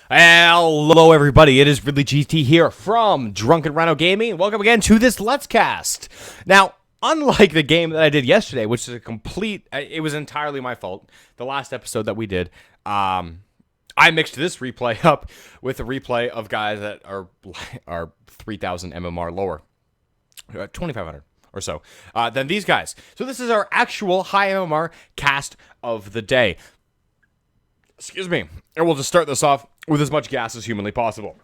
Hello everybody, it is RidlyGT here from Drunken Rhino Gaming. Welcome again to this Let's Cast. Now, unlike the game that I did yesterday, which is it was entirely my fault, the last episode that we did, I mixed this replay up with a replay of guys that are 3,000 MMR lower, 2,500 or so, than these guys. So this is our actual high MMR cast of the day. Excuse me. And we'll just start this off with as much gas as humanly possible.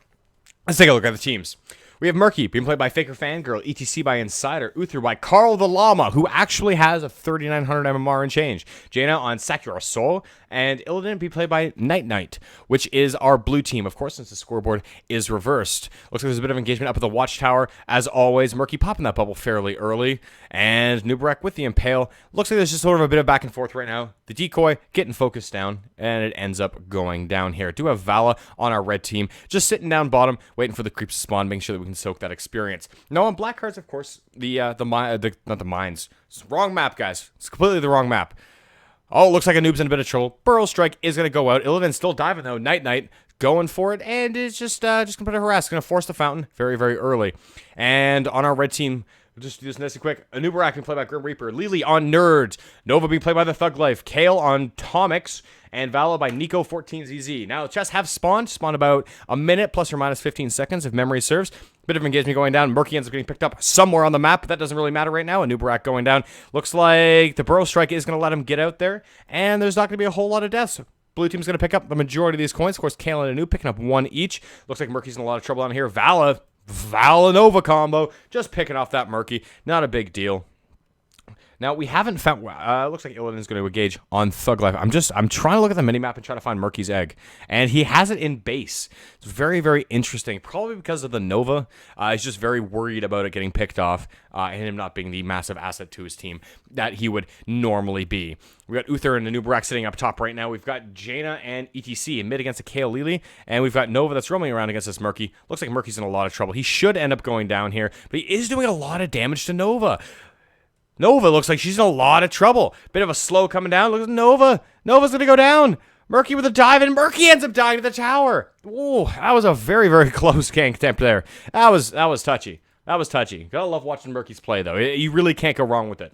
Let's take a look at the teams. We have Murky, being played by Faker Fangirl, ETC by Insider, Uther by Carl the Llama, who actually has a 3,900 MMR and change, Jaina on Sakura Soul, and Illidan being played by Night Knight, which is our blue team, of course, since the scoreboard is reversed. Looks like there's a bit of engagement up at the Watchtower, as always. Murky popping that bubble fairly early, and Nubarak with the Impale. Looks like there's just sort of a bit of back and forth right now. The decoy getting focused down, and it ends up going down here. Do have Vala on our red team, just sitting down bottom, waiting for the creeps to spawn, making sure that we can soak that experience. No, on black cards, of course, not the mines. It's the wrong map, guys. It's completely the wrong map. Oh, looks like a noob's in a bit of trouble. Burrow Strike is going to go out. Illidan's still diving, though. Night Knight going for it, and it's just going to put a harass. Going to force the fountain very, very early. And on our red team, we'll just do this nice and quick. Anubarak being played by Grim Reaper. Lily on Nerds. Nova being played by the Thug Life. Kale on Tomix. And Vala by Nico14ZZ. Now, the chests have spawned about a minute plus or minus 15 seconds, if memory serves. Bit of engagement going down. Murky ends up getting picked up somewhere on the map, but that doesn't really matter right now. Anubarak going down. Looks like the Burrow Strike is going to let him get out there, and there's not going to be a whole lot of deaths. Blue team's going to pick up the majority of these coins. Of course, Kale and Anu picking up one each. Looks like Murky's in a lot of trouble on here. Vala Nova combo, just picking off that Murky. Not a big deal. Now, we haven't found... looks like Illidan's going to engage on Thug Life. I'm trying to look at the minimap and try to find Murky's egg. And he has it in base. It's very, very interesting. Probably because of the Nova. He's just very worried about it getting picked off. And him not being the massive asset to his team that he would normally be. We got Uther and Anubarak sitting up top right now. We've got Jaina and ETC in mid against a Kale Lily. And we've got Nova that's roaming around against this Murky. Looks like Murky's in a lot of trouble. He should end up going down here. But he is doing a lot of damage to Nova. Nova looks like she's in a lot of trouble. Bit of a slow coming down. Look at Nova. Nova's going to go down. Murky with a dive, and Murky ends up dying to the tower. Ooh, that was a very, very close gank attempt there. That was touchy. That was touchy. Gotta love watching Murky's play, though. You really can't go wrong with it.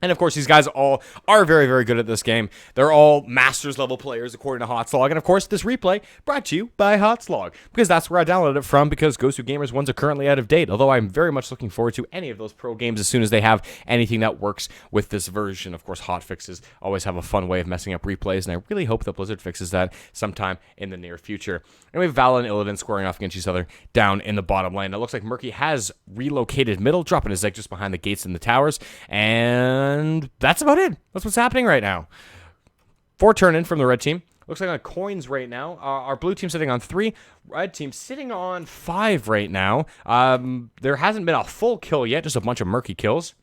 And, of course, these guys all are very, very good at this game. They're all Masters-level players, according to Hotslog. And, of course, this replay brought to you by Hotslog, because that's where I downloaded it from, because Ghost of Gamers ones are currently out of date, although I'm very much looking forward to any of those pro games as soon as they have anything that works with this version. Of course, hotfixes always have a fun way of messing up replays, and I really hope that Blizzard fixes that sometime in the near future. And we have Vala and Illidan squaring off against each other down in the bottom lane. It looks like Murky has relocated middle, dropping his egg just behind the gates and the towers, and that's about it. That's what's happening right now. 4 turn in from the red team. Looks like on coins right now. Our blue team sitting on 3. Red team sitting on 5 right now. There hasn't been a full kill yet, just a bunch of Murky kills.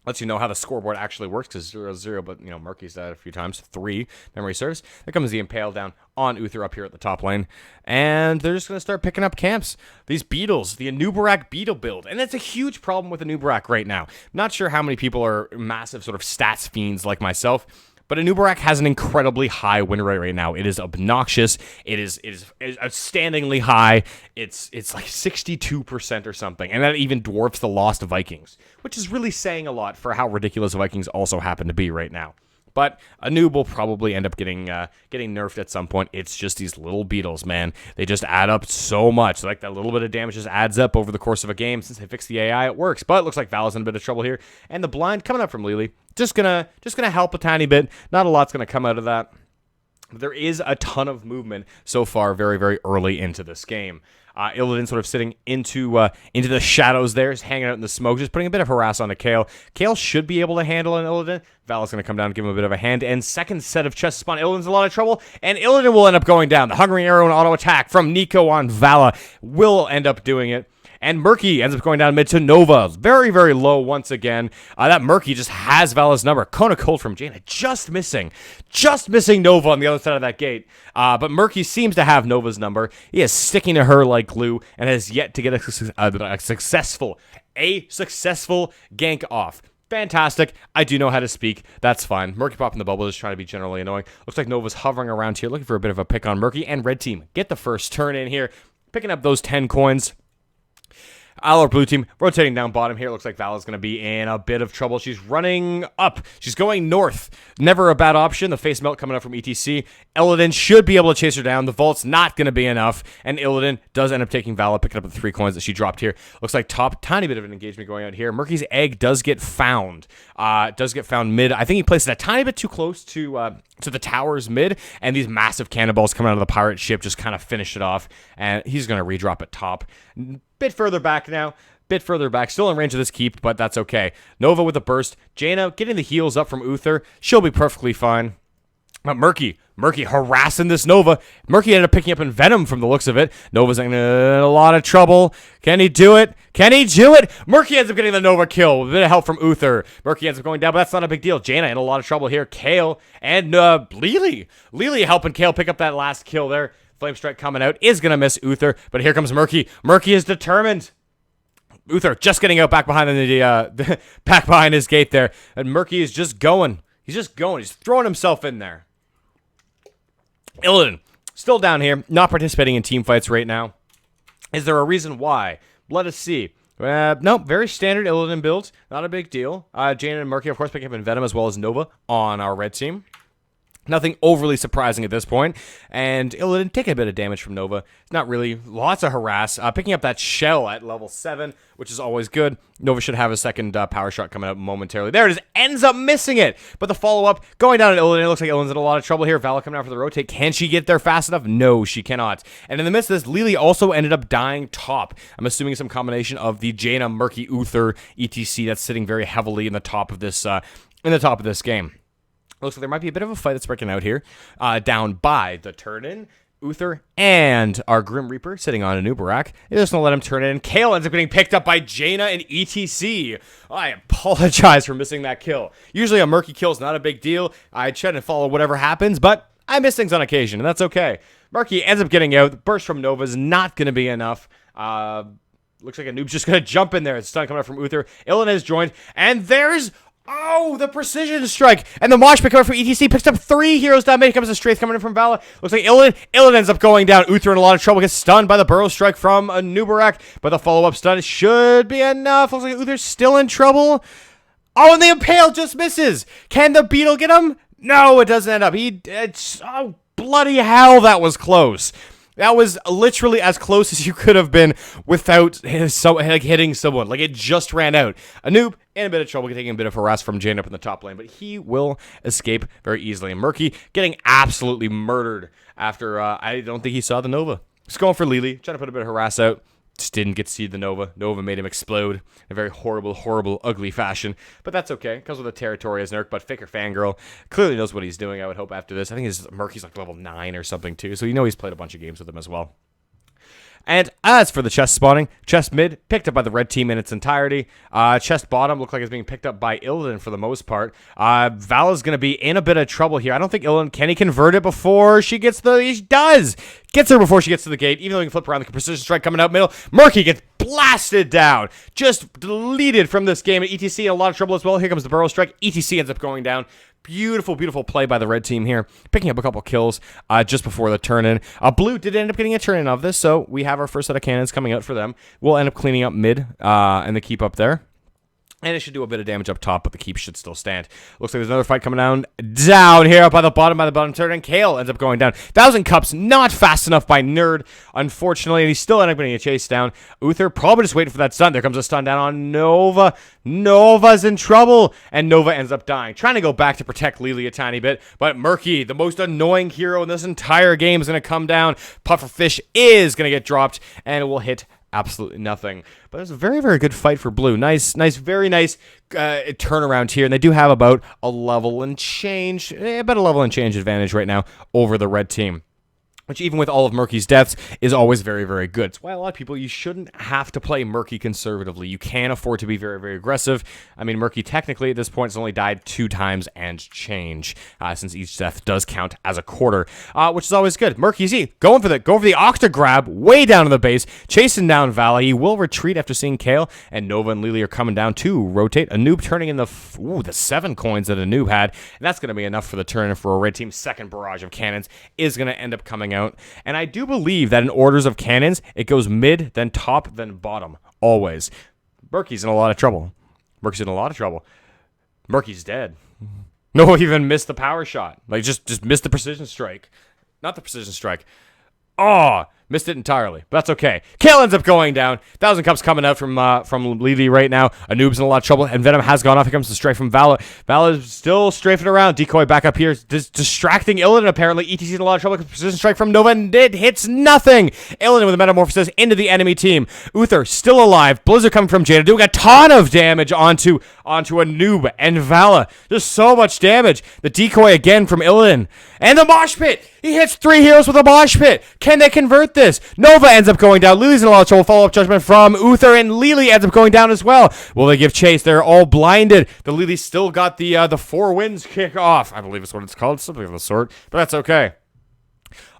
Lets you know how the scoreboard actually works, because 0-0, but, Murky's died a few times. 3, memory serves. There comes the Impale down on Uther up here at the top lane. And they're just going to start picking up camps. These Beetles, the Anubarak Beetle build. And that's a huge problem with Anubarak right now. Not sure how many people are massive sort of stats fiends like myself, but Anubarak has an incredibly high win rate right now. It is obnoxious. It is outstandingly high. It's like 62% or something, and that even dwarfs the Lost Vikings, which is really saying a lot for how ridiculous Vikings also happen to be right now. But a noob will probably end up getting nerfed at some point. It's just these little beetles, man. They just add up so much. Like, that little bit of damage just adds up over the course of a game. Since they fixed the AI, it works. But it looks like Vala's in a bit of trouble here. And the blind coming up from Lily, just gonna help a tiny bit. Not a lot's gonna come out of that. But there is a ton of movement so far very, very early into this game. Illidan sort of sitting into the shadows there, just hanging out in the smoke, just putting a bit of harass on Kale. Kale should be able to handle an Illidan. Vala's going to come down and give him a bit of a hand. And second set of chests spawn. Illidan's in a lot of trouble, and Illidan will end up going down. The Hungry Arrow and auto attack from Nico on Vala will end up doing it. And Murky ends up going down mid to Nova. Very, very low once again. That Murky just has Vala's number. Kona Cold from Jaina just missing Nova on the other side of that gate. But Murky seems to have Nova's number. He is sticking to her like glue and has yet to get a successful gank off. Fantastic. I do know how to speak. That's fine. Murky popping the bubble is trying to be generally annoying. Looks like Nova's hovering around here, looking for a bit of a pick on Murky. And red team, get the first turn in here, picking up those 10 coins. Our blue team rotating down bottom here. Looks like Vala's going to be in a bit of trouble. She's running up. She's going north. Never a bad option. The face melt coming up from ETC. Illidan should be able to chase her down. The vault's not going to be enough. And Illidan does end up taking Vala, picking up the 3 coins that she dropped here. Looks like top, tiny bit of an engagement going out here. Murky's egg does get found. Does get found mid. I think he placed it a tiny bit too close to the towers mid. And these massive cannonballs coming out of the pirate ship just kind of finish it off. And he's going to redrop it top. Bit further back now. Bit further back. Still in range of this keep, but that's okay. Nova with a burst. Jaina getting the heals up from Uther. She'll be perfectly fine. But Murky harassing this Nova. Murky ended up picking up in Venom from the looks of it. Nova's in a lot of trouble. Can he do it? Can he do it? Murky ends up getting the Nova kill with a bit of help from Uther. Murky ends up going down, but that's not a big deal. Jaina in a lot of trouble here. Kale and Lily. Lily helping Kale pick up that last kill there. Flame Strike coming out is going to miss Uther, but here comes Murky. Murky is determined. Uther just getting out back behind the back behind his gate there, and Murky is just going. He's just going. He's throwing himself in there. Illidan still down here, not participating in team fights right now. Is there a reason why? Let us see. No, very standard Illidan build. Not a big deal. Jaina and Murky, of course, picking up in Venom as well as Nova on our red team. Nothing overly surprising at this point. And Illidan taking a bit of damage from Nova. It's not really. Lots of harass. Picking up that shell at level 7, which is always good. Nova should have a second power shot coming up momentarily. There it is. Ends up missing it. But the follow-up going down at Illidan. It looks like Illidan's in a lot of trouble here. Vala coming out for the rotate. Can she get there fast enough? No, she cannot. And in the midst of this, Lily also ended up dying top. I'm assuming some combination of the Jaina, Murky, Uther, etc. that's sitting very heavily in the top of this game. Looks like there might be a bit of a fight that's breaking out here. Down by the turn-in. Uther and our Grim Reaper sitting on a Nubarak. They're just going to let him turn in. Kale ends up getting picked up by Jaina and ETC. I apologize for missing that kill. Usually a Murky kill is not a big deal. I try to follow whatever happens, but I miss things on occasion, and that's okay. Murky ends up getting out. The burst from Nova is not going to be enough. Looks like a noob's just going to jump in there. It's stun coming up from Uther. Illidan has joined, and there's... Oh, the precision strike. And the mosh pick coming from ETC picks up 3 heroes down. Here comes a strafe coming in from Vala. Looks like Illidan ends up going down. Uther in a lot of trouble. Gets stunned by the burrow strike from a Nubarak. But the follow-up stun should be enough. Looks like Uther's still in trouble. Oh, and the impale just misses. Can the beetle get him? No, it doesn't end up. Oh, bloody hell, that was close. That was literally as close as you could have been without hitting someone. Like, it just ran out. A noob in a bit of trouble, taking a bit of harass from Jane up in the top lane, but he will escape very easily. And Murky getting absolutely murdered after, I don't think he saw the Nova. Just going for Lily, trying to put a bit of harass out. Just didn't get to see the Nova. Nova made him explode in a very horrible, ugly fashion. But that's okay. Comes with a territory as Nerk, but Faker Fangirl clearly knows what he's doing, I would hope, after this. I think his Murky's like level 9 or something, too. So you know he's played a bunch of games with him as well. And as for the chest spawning, chest mid picked up by the red team in its entirety. Chest bottom looked like it's being picked up by Illidan for the most part. Vala's going to be in a bit of trouble here. I don't think Illidan, can he convert it before she gets he does! Gets her before she gets to the gate, even though he can flip around the precision strike coming out middle. Murky gets blasted down. Just deleted from this game. ETC in a lot of trouble as well. Here comes the burrow strike. ETC ends up going down. Beautiful play by the red team here. Picking up a couple kills just before the turn-in. Blue did end up getting a turn-in of this, so we have our first set of cannons coming out for them. We'll end up cleaning up mid and the keep up there. And it should do a bit of damage up top, but the keep should still stand. Looks like there's another fight coming down here by the bottom turn, and Kale ends up going down. 1,000 Cups, not fast enough by Nerd, unfortunately, and he still ends up getting a chase down. Uther probably just waiting for that stun. There comes a stun down on Nova. Nova's in trouble, and Nova ends up dying. Trying to go back to protect Lily a tiny bit, but Murky, the most annoying hero in this entire game, is going to come down. Pufferfish is going to get dropped, and it will hit absolutely nothing. But it was a very good fight for Blue. Very nice turnaround here. And they do have about a level and change advantage right now over the red team. which even with all of Murky's deaths is always very, very good. It's why a lot of people, you shouldn't have to play Murky conservatively. You can afford to be very, very aggressive. I mean, Murky technically at this point has only died 2 times and change, since each death does count as a quarter, which is always good. Murky's going for the Octa grab way down to the base, chasing down Vala. He will retreat after seeing Kale, and Nova and Lily are coming down to rotate. A noob turning in the 7 coins that a noob had, and that's going to be enough for the turn for a red team. Second barrage of cannons is going to end up coming out. And I do believe that in orders of cannons, it goes mid, then top, then bottom. Always. Murky's in a lot of trouble. Murky's dead. No, even missed the power shot. Like, just missed the precision strike. Not the precision strike. Oh, missed it entirely, but that's okay. Kale ends up going down. 1,000 Cups coming out from Lily right now. Anoob's in a lot of trouble, and Venom has gone off. Here comes the strike from Vala. Vala's still strafing around. Decoy back up here, distracting Illidan. Apparently, ETC's in a lot of trouble. Precision strike from Nova, and it hits nothing. Illidan with a metamorphosis into the enemy team. Uther still alive. Blizzard coming from Jaina, doing a ton of damage onto a noob and Vala. Just so much damage. The decoy again from Illidan, and the mosh pit. He hits 3 heroes with a mosh pit. Can they convert this? Nova ends up going down. Lily's in a lot of trouble. Follow-up judgment from Uther, and Lily ends up going down as well. Will they give chase? They're all blinded. The Lily still got the 4 winds kick off. I believe is what it's called. Something of the sort. But that's okay.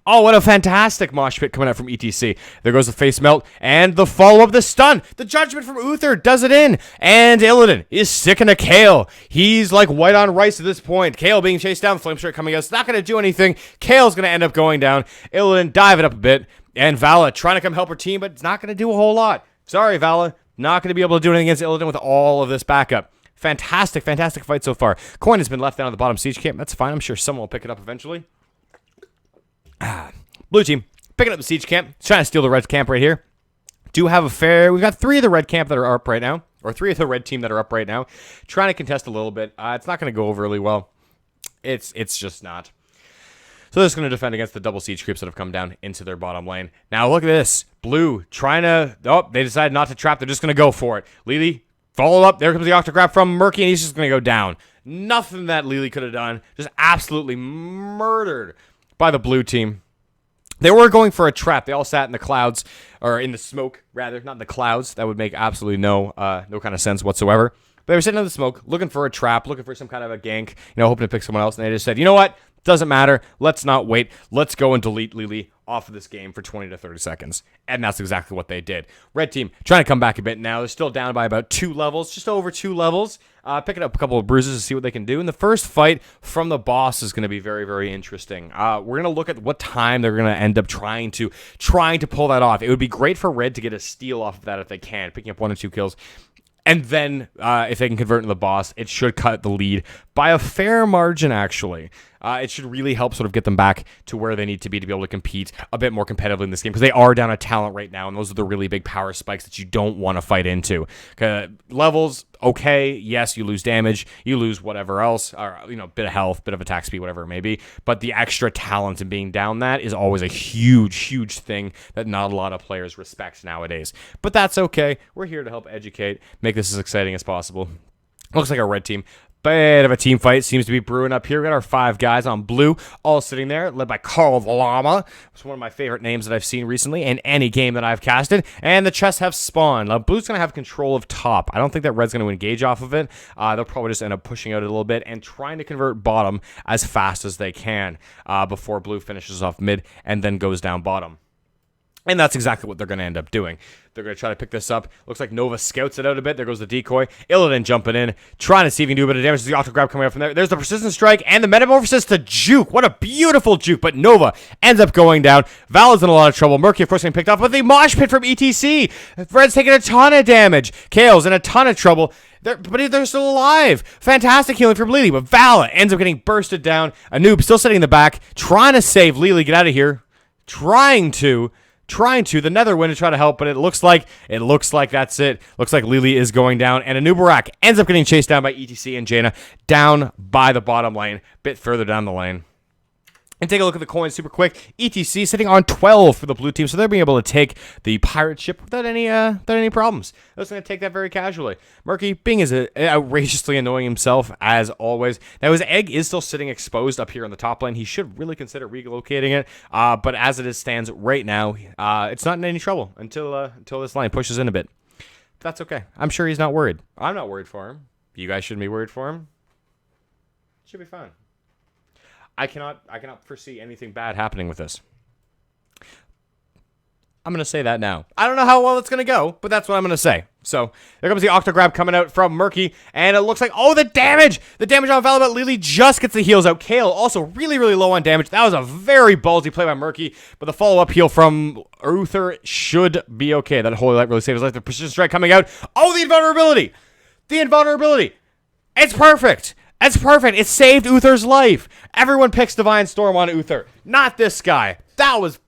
Oh, what a fantastic mosh pit coming out from ETC. There goes the face melt, and the follow-up, the stun. The judgment from Uther does it in, and Illidan is sticking to Kale. He's like white on rice at this point. Kale being chased down, flame strike coming out. It's not going to do anything. Kale's going to end up going down. Illidan dive it up a bit, and Vala trying to come help her team, but it's not going to do a whole lot. Sorry, Vala. Not going to be able to do anything against Illidan with all of this backup. Fantastic, fantastic fight so far. Coin has been left down at the bottom siege camp. That's fine. I'm sure someone will pick it up eventually. Blue team picking up the siege camp, trying to steal the red camp right here. We've got 3 of the red camp that are up right now, or 3 of the red team that are up right now, trying to contest a little bit. It's not going to go over really well. It's just not. So they're just going to defend against the double siege creeps that have come down into their bottom lane. Now look at this. Blue trying to, they decided not to trap. They're just going to go for it. Lily, follow up. There comes the octograph from Murky, and he's just going to go down. Nothing that Lily could have done. Just absolutely murdered by the blue team. They were going for a trap. They all sat in the clouds, or in the smoke, rather. Not in the clouds. That would make absolutely no kind of sense whatsoever. But they were sitting in the smoke, looking for a trap, looking for some kind of a gank, hoping to pick someone else. And they just said, you know what? Doesn't matter. Let's not wait. Let's go and delete Lily off of this game for 20 to 30 seconds. And that's exactly what they did. Red team trying to come back a bit now. They're still down by about 2 levels, just over 2 levels. Picking up a couple of bruises to see what they can do. And the first fight from the boss is going to be very, very interesting. We're going to look at what time they're going to end up trying to pull that off. It would be great for Red to get a steal off of that if they can, picking up 1 or 2 kills. And then, if they can convert into the boss, it should cut the lead by a fair margin, actually. It should really help sort of get them back to where they need to be able to compete a bit more competitively in this game, because they are down a talent right now, and those are the really big power spikes that you don't want to fight into. Levels, okay, yes, you lose damage, you lose whatever else, or, bit of health, bit of attack speed, whatever it may be, but the extra talent and being down that is always a huge, huge thing that not a lot of players respect nowadays. But that's okay. We're here to help educate, make this as exciting as possible. Looks like our red team. Bit of a team fight seems to be brewing up here. We got our 5 guys on blue, all sitting there, led by Carl the Llama. It's one of my favorite names that I've seen recently in any game that I've casted. And the chests have spawned. Now, blue's going to have control of top. I don't think that red's going to engage off of it. They'll probably just end up pushing out a little bit and trying to convert bottom as fast as they can before blue finishes off mid and then goes down bottom. And that's exactly what they're going to end up doing. They're going to try to pick this up. Looks like Nova scouts it out a bit. There goes the decoy. Illidan jumping in, trying to see if he can do a bit of damage. The auto grab coming out from there. There's the persistent strike and the metamorphosis to juke. What a beautiful juke. But Nova ends up going down. Val's in a lot of trouble. Murky, of course, getting picked off. But the mosh pit from ETC. Red's taking a ton of damage. Kale's in a ton of trouble. But they're still alive. Fantastic healing from Lily. But Vala ends up getting bursted down. A noob still sitting in the back, trying to save Lily. Get out of here. Trying to the Netherwind to try to help, but it looks like that's it. Looks like Lily is going down, and Anubarak ends up getting chased down by ETC and Jaina down by the bottom lane, bit further down the lane. And take a look at the coins super quick. ETC sitting on 12 for the blue team, so they're being able to take the pirate ship without any problems. They're just going to take that very casually. Murky being as outrageously annoying himself as always. Now his egg is still sitting exposed up here in the top lane. He should really consider relocating it, but as it stands right now, it's not in any trouble until this line pushes in a bit. That's okay. I'm sure he's not worried. I'm not worried for him. You guys shouldn't be worried for him. Should be fine. I cannot foresee anything bad happening with this. I'm going to say that now. I don't know how well it's going to go, but that's what I'm going to say. So, there comes the Octograb coming out from Murky, and it looks like, oh, the damage! The damage on Valor, but Lily just gets the heals out. Kale also really, really low on damage. That was a very ballsy play by Murky, but the follow-up heal from Uther should be okay. That Holy Light really saved his life. The Precision Strike coming out. Oh, the invulnerability! The invulnerability! It's perfect! It's perfect. It saved Uther's life. Everyone picks Divine Storm on Uther. Not this guy. That was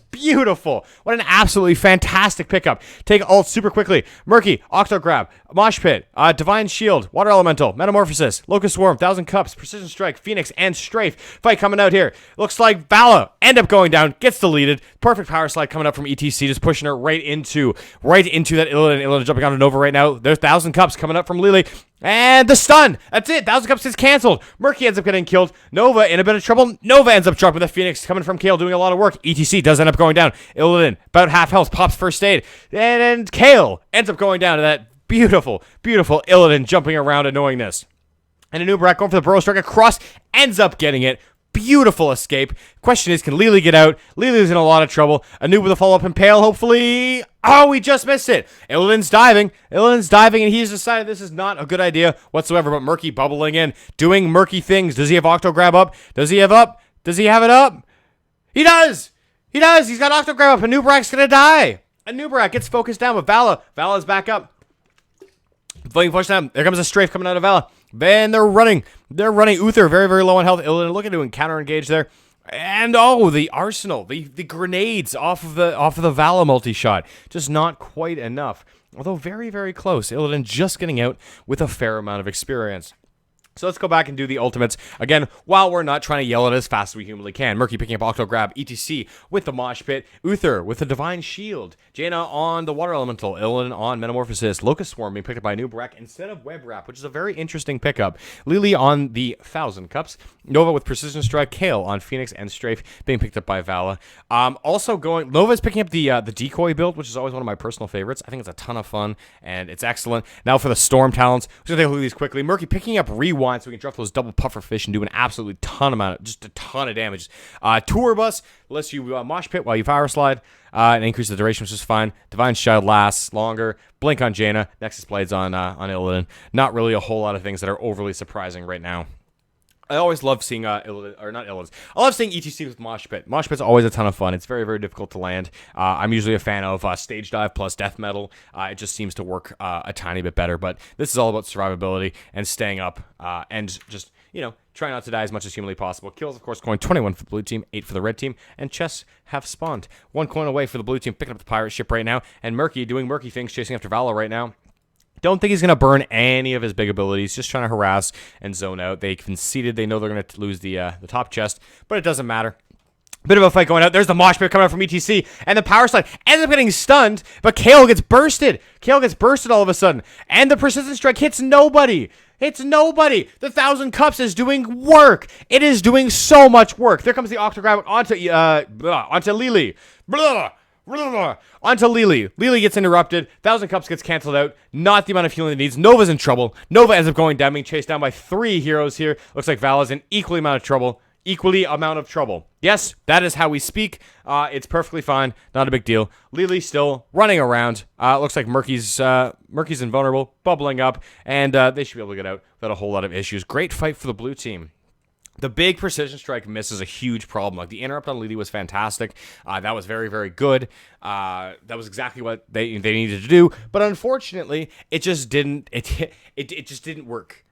beautiful. What an absolutely fantastic pickup. Take ult super quickly. Murky, Octograb, Mosh Pit, Divine Shield, Water Elemental, Metamorphosis, Locust Swarm, Thousand Cups, Precision Strike, Phoenix, and Strafe. Fight coming out here. Looks like Vala end up going down, gets deleted. Perfect power slide coming up from ETC, just pushing her right into that Illidan. Illidan jumping on Nova right now. There's Thousand Cups coming up from Lily. And the stun. That's it. Thousand Cups is canceled. Murky ends up getting killed. Nova in a bit of trouble. Nova ends up dropping the Phoenix coming from Kale doing a lot of work. ETC does end up going down. Illidan, about half health, pops first aid. And Kale ends up going down to that beautiful, beautiful Illidan jumping around annoyingness. And Anub'arak going for the Burrow Strike across, ends up getting it. Beautiful escape. Question is, can Lily get out? Lily's in a lot of trouble. Anub with a follow-up impale, hopefully. Oh, we just missed it. Illidan's diving, and he's decided this is not a good idea whatsoever, but Murky bubbling in, doing Murky things. Does he have Octograb up? Does he have it up? He does! He's got Octograb up. Anub'arak's gonna die. Anub'arak gets focused down with Vala. Vala's back up. Flanking push down. There comes a strafe coming out of Vala. Then they're running. Uther very, very low on health. Illidan looking to counter engage there. And oh, the arsenal, the grenades off of the Vala multi-shot. Just not quite enough. Although very, very close. Illidan just getting out with a fair amount of experience. So let's go back and do the ultimates. Again, while we're not trying to yell it as fast as we humanly can. Murky picking up Octograb, ETC with the Mosh Pit, Uther with the Divine Shield, Jaina on the Water Elemental, Illidan on Metamorphosis, Locust Swarm being picked up by Anub'arak instead of Web Wrap, which is a very interesting pickup. Lily on the Thousand Cups, Nova with Precision Strike, Kale on Phoenix and Strafe being picked up by Vala. Nova's picking up the Decoy build, which is always one of my personal favorites. I think it's a ton of fun, and it's excellent. Now for the Storm Talents, we're going to take a look at these quickly. Murky picking up Rewind, so we can drop those double puffer fish and do an absolutely ton of damage. Tour Bus lets you Mosh Pit while you Power Slide, and increase the duration, which is fine. Divine Shield lasts longer. Blink on Jaina. Nexus Blades on Illidan. Not really a whole lot of things that are overly surprising right now. I always love seeing Illidan, or not Illidan. I love seeing ETC with Mosh Pit. Mosh Pit's always a ton of fun. It's very, very difficult to land. I'm usually a fan of Stage Dive plus Death Metal. It just seems to work a tiny bit better. But this is all about survivability and staying up and just, try not to die as much as humanly possible. Kills, of course, coin 21 for the blue team, 8 for the red team, and chests have spawned. 1 coin away for the blue team, picking up the pirate ship right now, and Murky doing Murky things, chasing after Vala right now. Don't think he's going to burn any of his big abilities. Just trying to harass and zone out. They conceded. They know they're going to lose the top chest, but it doesn't matter. Bit of a fight going out. There's the Mosh Pit coming out from ETC, and the Power Slide ends up getting stunned, but Kale gets bursted. All of a sudden, and the Persistent Strike hits nobody. The Thousand Cups is doing work. It is doing so much work. There comes the Octograb onto Lily. Onto Lily. Lily gets interrupted. Thousand Cups gets canceled out. Not the amount of healing it needs. Nova's in trouble. Nova ends up going down, being chased down by 3 heroes here. Looks like Vala's in equally amount of trouble. Yes, that is how we speak. It's perfectly fine. Not a big deal. Lily still running around. Looks like Murky's invulnerable, bubbling up, and they should be able to get out without a whole lot of issues. Great fight for the blue team. The big Precision Strike miss is a huge problem. Like, the interrupt on Lily was fantastic. That was very, very good. That was exactly what they needed to do. But unfortunately, it just didn't. It just didn't work.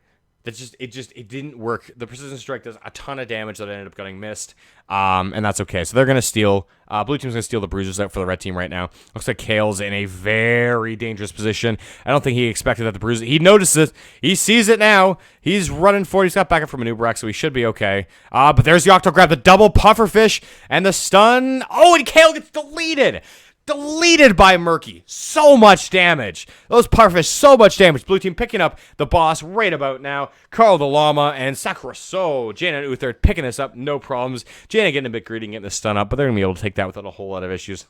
it didn't work. The precision strike does a ton of damage that ended up getting missed, and that's okay. So they're gonna steal. Blue team's gonna steal the bruisers out for the red team right now. Looks like Kale's in a very dangerous position. I don't think he expected that the bruiser. He notices. He sees it now. He's running forward. He's got backup from Manubrak, so he should be okay. But there's the Octo grab, the double pufferfish, and the stun. Oh, and Kale gets deleted. Deleted by Murky. So much damage. Those pufferfish, so much damage. Blue team picking up the boss right about now. Carl the Llama and Sakuraso. Jaina and Uther picking this up, no problems. Jaina getting a bit greedy and getting the stun up, but they're going to be able to take that without a whole lot of issues.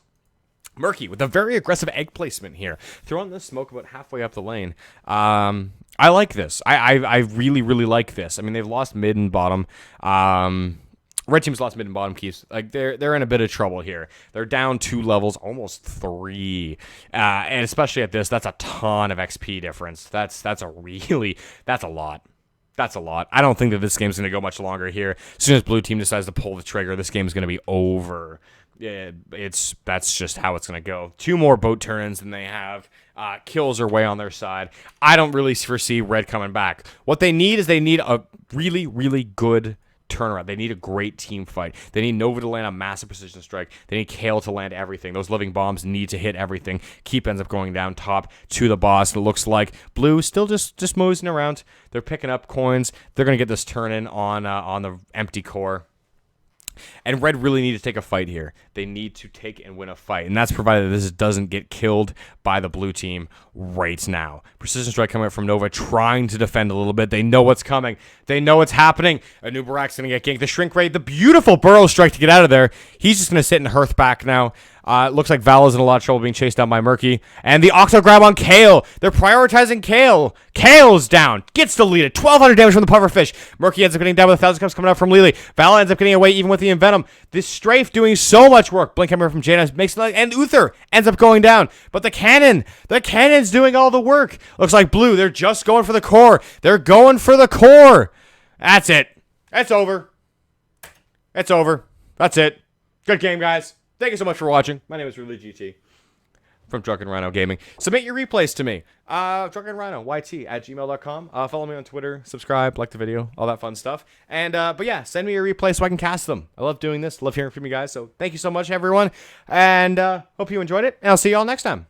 Murky with a very aggressive egg placement here. Throwing the smoke about halfway up the lane. I like this. I really, really like this. I mean, they've lost mid and bottom. Red team's lost mid and bottom keys. Like they're in a bit of trouble here. They're down 2 levels, almost 3, and especially at this, that's a ton of XP difference. That's a lot. That's a lot. I don't think that this game's going to go much longer here. As soon as blue team decides to pull the trigger, this game's going to be over. Yeah, that's just how it's going to go. 2 more boat turns than they have. Kills are way on their side. I don't really foresee red coming back. What they need is a really, really good turnaround. They need a great team fight. They need Nova to land a massive precision strike. They need Kale to land everything. Those living bombs need to hit everything. Keep ends up going down top to the boss. It looks like blue still just moseying around. They're picking up coins. They're going to get this turn in on the empty core. And red really need to take a fight here. They need to take and win a fight. And that's provided that this doesn't get killed by the blue team right now. Precision strike coming up from Nova, trying to defend a little bit. They know what's coming. They know what's happening. Anubarak's going to get ganked. The shrink ray, the beautiful burrow strike to get out of there. He's just going to sit and hearth back now. It looks like Val is in a lot of trouble being chased down by Murky. And the Octo grab on Kale. They're prioritizing Kale. Kale's down. Gets deleted. 1,200 damage from the pufferfish. Murky ends up getting down with 1,000 cups coming out from Lily. Val ends up getting away even with the Envenom. This strafe doing so much work. Blink hammer from Jaina makes it, and Uther ends up going down. But the cannon's doing all the work. Looks like blue. They're just going for the core. They're going for the core. That's it. It's over. It's over. That's it. Good game, guys. Thank you so much for watching. My name is RidlyGT from Drunken Rhino Gaming. Submit your replays to me. drunkenrhinoyt@gmail.com. Follow me on Twitter. Subscribe. Like the video. All that fun stuff. And, but yeah, send me your replays so I can cast them. I love doing this. Love hearing from you guys. So thank you so much, everyone. And hope you enjoyed it. And I'll see you all next time.